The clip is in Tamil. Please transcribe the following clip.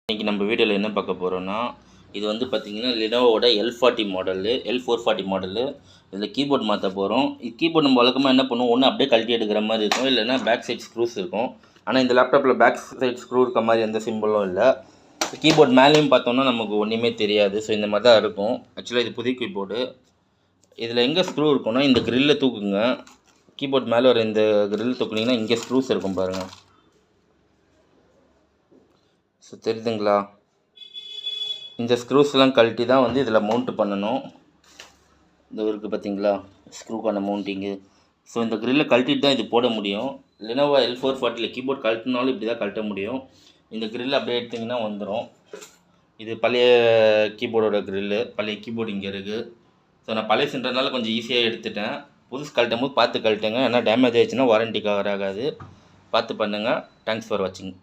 இன்றைக்கி நம்ம வீடியோவில் என்ன பார்க்க போகிறோன்னா, இது வந்து பார்த்திங்கன்னா லினோவோட L40 மாடலு, L440 மாடலு. இதில் கீபோர்ட் மாற்ற போகிறோம். கீபோர்ட் நம்ம வழக்கமாக என்ன பண்ணுவோம், ஒன்று அப்படியே கழட்டி எடுக்கிற மாதிரி இருக்கும், இல்லைன்னா பேக் சைட் ஸ்க்ரூஸ் இருக்கும். ஆனால் இந்த லேப்டாப்பில் பேக் சைட் ஸ்க்ரூ இருக்க மாதிரி எந்த சிம்பிளும் இல்லை. கீபோர்ட் மேலேயும் பார்த்தோன்னா நமக்கு ஒன்றுமே தெரியாது. ஸோ இந்த மாதிரி தான் இருக்கும். ஆக்சுவலாக இது புது கீபோர்டு. இதில் எங்கே ஸ்க்ரூ இருக்குன்னா, இந்த க்ரில்லை தூக்குங்க. கீபோர்ட் மேலே வர இந்த க்ரில் தூக்குனிங்கன்னா இங்கே ஸ்க்ரூஸ் இருக்கும் பாருங்கள். ஸோ தெரியுதுங்களா? இந்த ஸ்க்ரூஸ்லாம் கழட்டி தான் வந்து இதில் மவுண்ட் பண்ணணும். இந்த இருக்குது பார்த்தீங்களா, ஸ்க்ரூக்கான மவுண்டிங்கு. ஸோ இந்த க்ரில்லை கழட்டிட்டு தான் இது போட முடியும். லினோவோ L440 கீபோர்ட் கழட்டினாலும் இப்படி தான் கழட்ட முடியும். இந்த க்ரில் அப்படியே எடுத்திங்கன்னா வந்துடும். இது பழைய கீபோர்டோட க்ரில்லு. பழைய கீபோர்டு இங்கே இருக்குது. ஸோ நான் பழையசுன்றதுனால கொஞ்சம் ஈஸியாக எடுத்துட்டேன். புதுசு கழட்டும் போது பார்த்து கழட்டுங்க, ஏன்னா டேமேஜ் ஆகிடுச்சுன்னா வாரண்டி கவர் ஆகாது. பார்த்து பண்ணுங்கள். தேங்க்ஸ் ஃபார் வாட்சிங்.